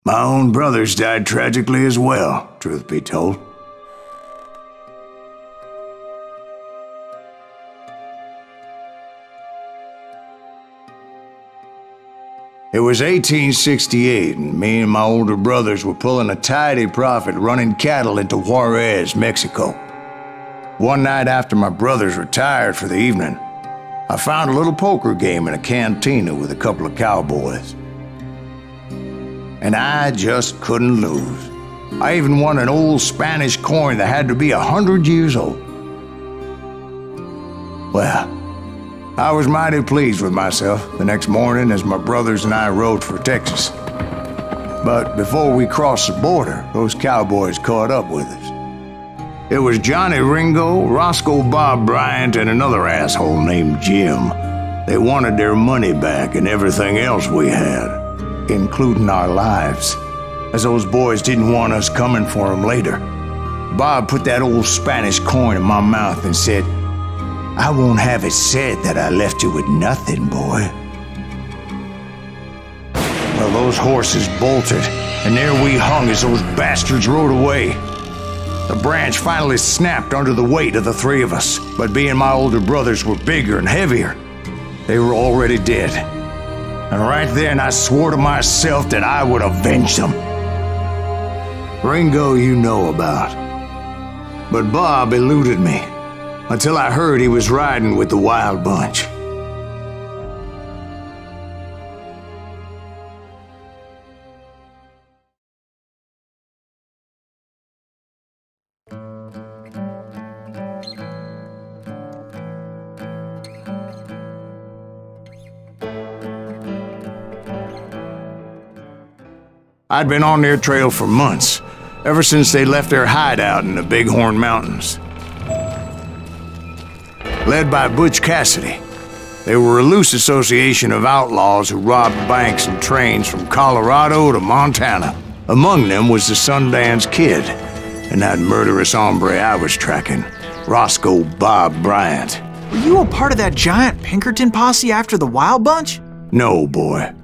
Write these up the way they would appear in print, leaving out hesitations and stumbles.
My own brothers died tragically as well, truth be told. It was 1868, and me and my older brothers were pulling a tidy profit running cattle into Juarez, Mexico. One night after my brothers retired for the evening, I found a little poker game in a cantina with a couple of cowboys. And I just couldn't lose. I even won an old Spanish coin that had to be 100 years old. Well, I was mighty pleased with myself the next morning as my brothers and I rode for Texas. But before we crossed the border, those cowboys caught up with us. It was Johnny Ringo, Roscoe Bob Bryant, and another asshole named Jim. They wanted their money back and everything else we had, including our lives, as those boys didn't want us coming for them later. Bob put that old Spanish coin in my mouth and said, "I won't have it said that I left you with nothing, boy." Well, those horses bolted, and there we hung as those bastards rode away. The branch finally snapped under the weight of the three of us, but being my older brothers were bigger and heavier, they were already dead. And right then I swore to myself that I would avenge them. Ringo you know about. But Bob eluded me, until I heard he was riding with the Wild Bunch. I'd been on their trail for months, ever since they left their hideout in the Bighorn Mountains. Led by Butch Cassidy, they were a loose association of outlaws who robbed banks and trains from Colorado to Montana. Among them was the Sundance Kid, and that murderous hombre I was tracking, Roscoe Bob Bryant. Were you a part of that giant Pinkerton posse after the Wild Bunch? No, boy.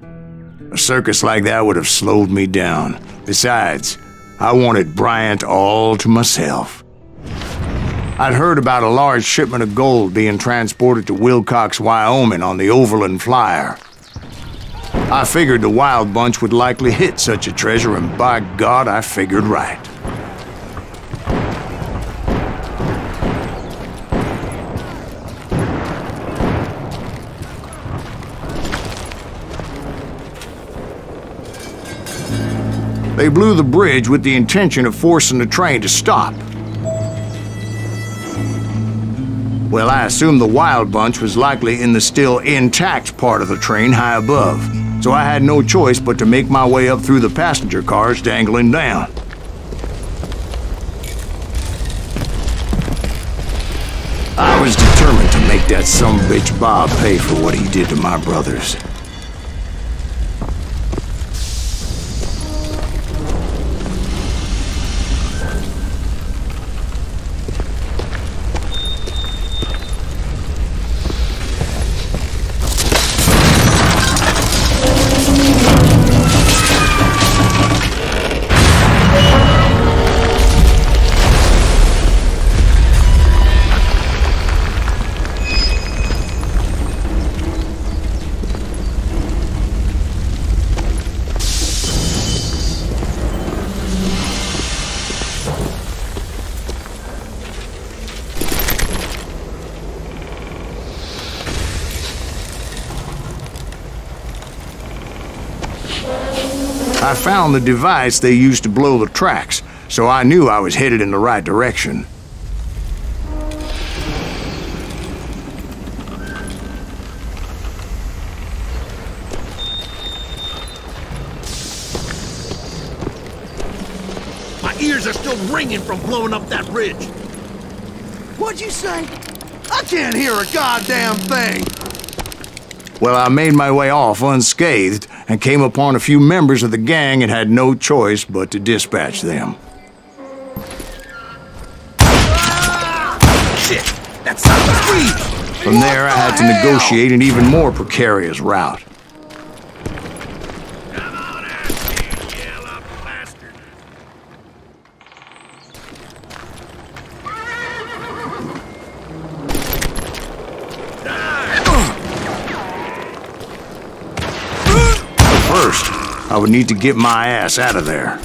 A circus like that would have slowed me down. Besides, I wanted Bryant all to myself. I'd heard about a large shipment of gold being transported to Wilcox, Wyoming on the Overland Flyer. I figured the Wild Bunch would likely hit such a treasure, and by God, I figured right. They blew the bridge with the intention of forcing the train to stop. Well, I assumed the Wild Bunch was likely in the still intact part of the train high above, so I had no choice but to make my way up through the passenger cars dangling down. I was determined to make that sumbitch Bob pay for what he did to my brothers. I found the device they used to blow the tracks, so I knew I was headed in the right direction. My ears are still ringing from blowing up that bridge. What'd you say? I can't hear a goddamn thing! Well, I made my way off unscathed and came upon a few members of the gang and had no choice but to dispatch them. Shit! That sounds free! From there, I had to negotiate an even more precarious route. Come on out, you yellow I would need to get my ass out of there.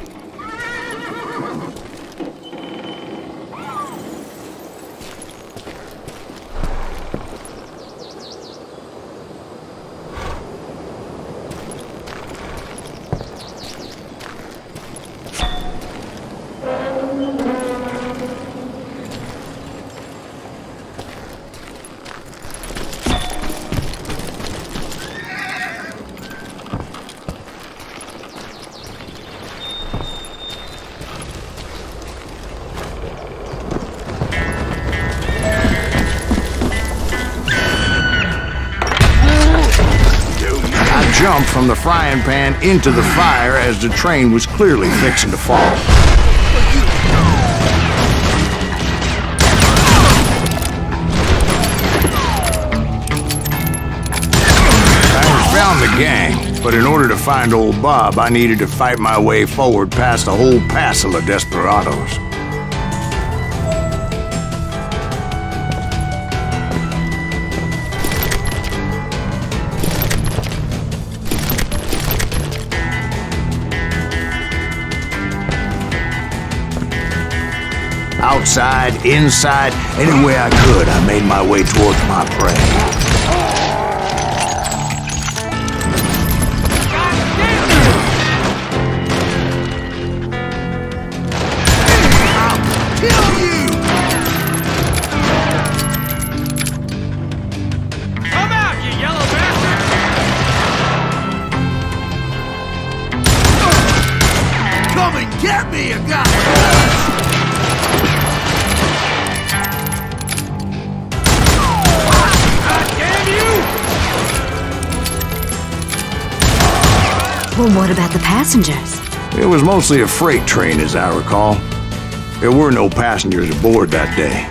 Jumped from the frying pan into the fire as the train was clearly fixing to fall. I found the gang, but in order to find old Bob, I needed to fight my way forward past a whole passel of desperados. Outside, inside, any way I could, I made my way towards my prey. I'll kill you! Come out, you yellow bastard! Come and get me, you goddamn! Well, what about the passengers? It was mostly a freight train, as I recall. There were no passengers aboard that day.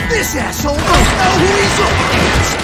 This asshole don't know who he's up against!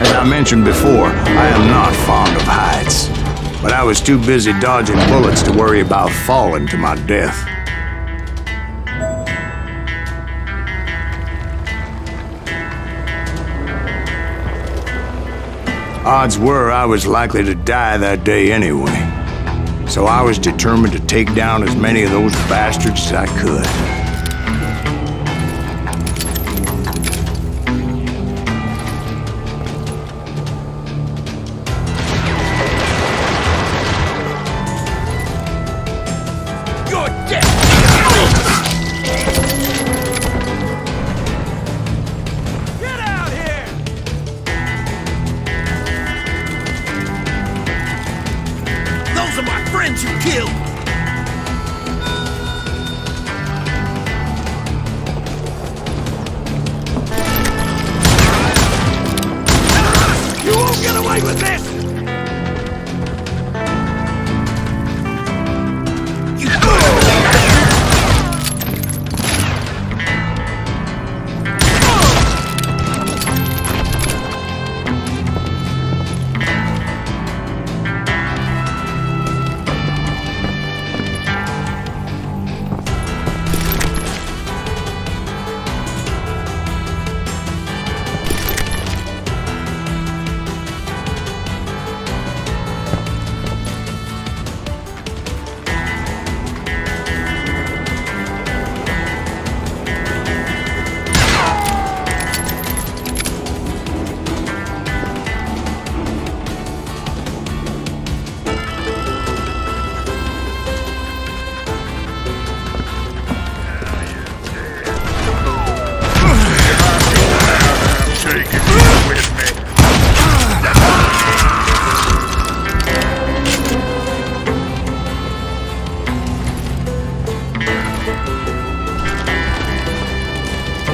As I mentioned before, I am not fond of heights, but I was too busy dodging bullets to worry about falling to my death. Odds were I was likely to die that day anyway, so I was determined to take down as many of those bastards as I could.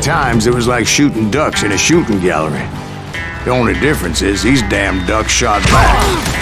times, it was like shooting ducks in a shooting gallery. The only difference is these damn ducks shot back.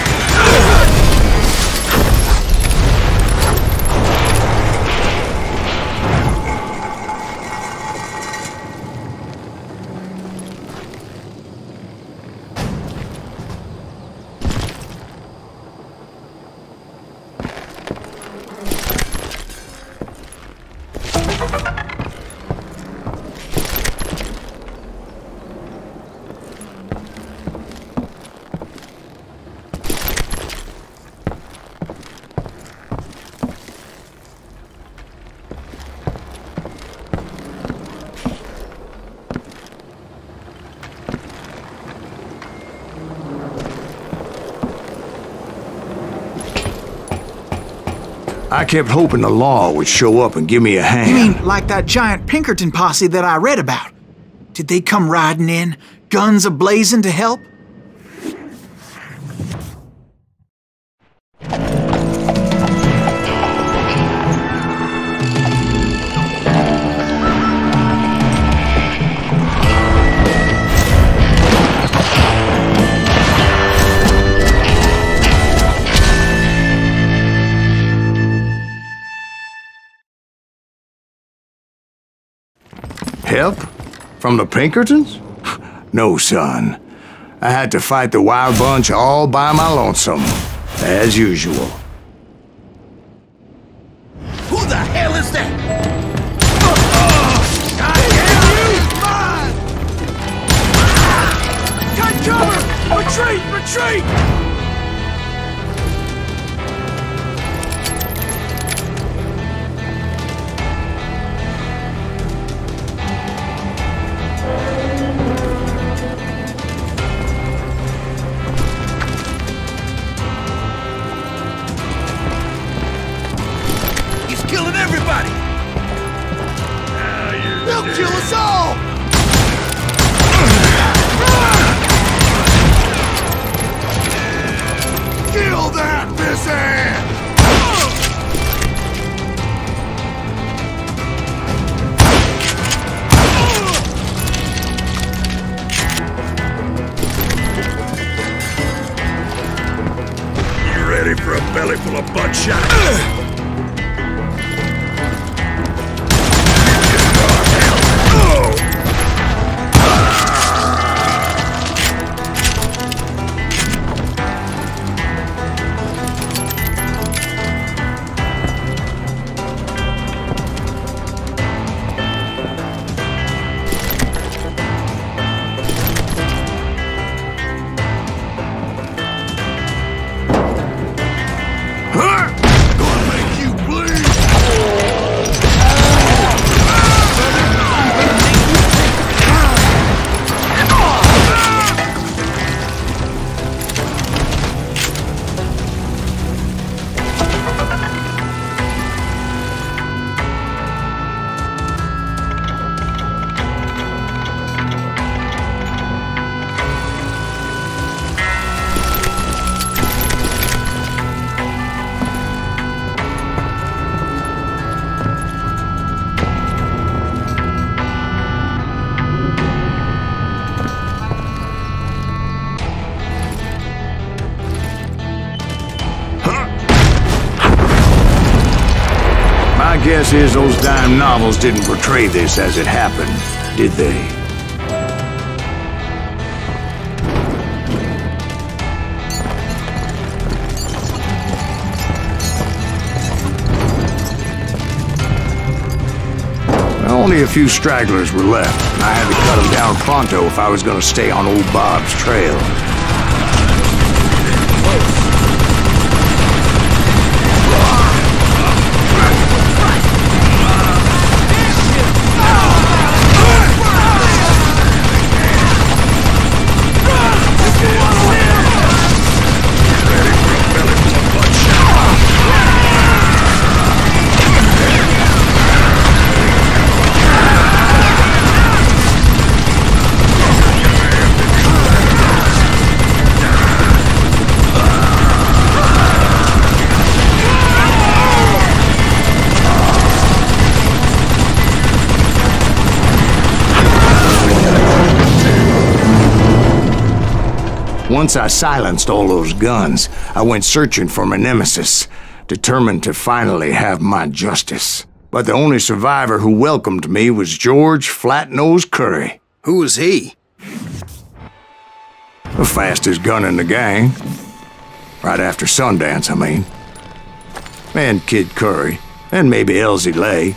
I kept hoping the law would show up and give me a hand. You mean like that giant Pinkerton posse that I read about? Did they come riding in, guns a-blazing to help? Help? From the Pinkertons? No, son. I had to fight the wild bunch all by my lonesome, as usual. Who the hell is that? Cut cover! Retreat! Retreat! Killing everybody! They'll kill us all! Kill that missing! You ready for a belly full of buckshot? Guess is those dime novels didn't portray this as it happened, did they? Well, only a few stragglers were left, and I had to cut them down pronto if I was going to stay on old Bob's trail. Once I silenced all those guns, I went searching for my nemesis, determined to finally have my justice. But the only survivor who welcomed me was George Flat-Nosed Curry. Who was he? The fastest gun in the gang. Right after Sundance, I mean. And Kid Curry, and maybe Elsie Lay.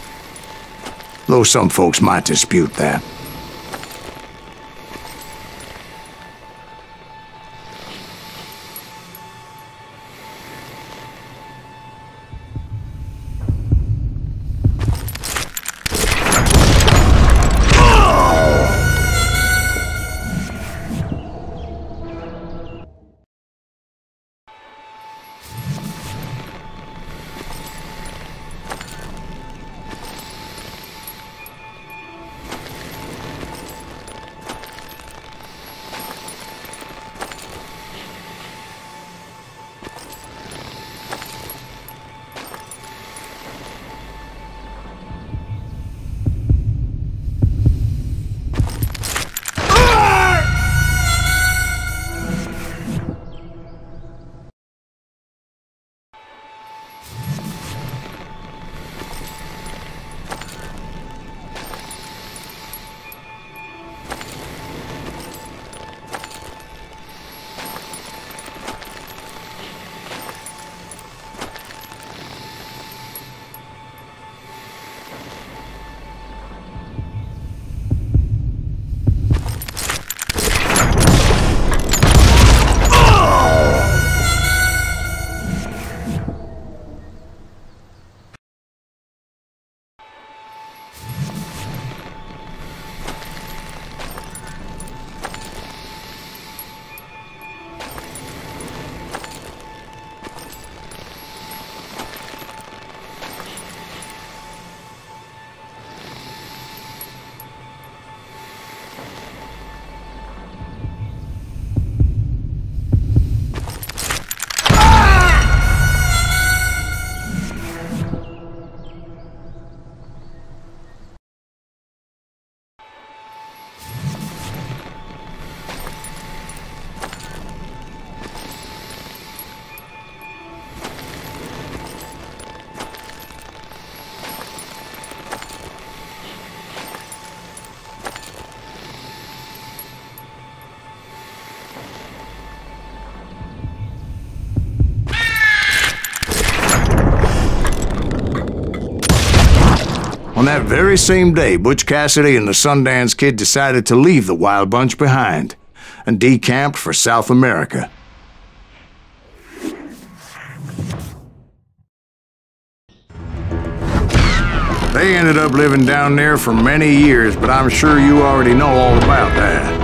Though some folks might dispute that. On that very same day, Butch Cassidy and the Sundance Kid decided to leave the Wild Bunch behind and decamped for South America. They ended up living down there for many years, but I'm sure you already know all about that.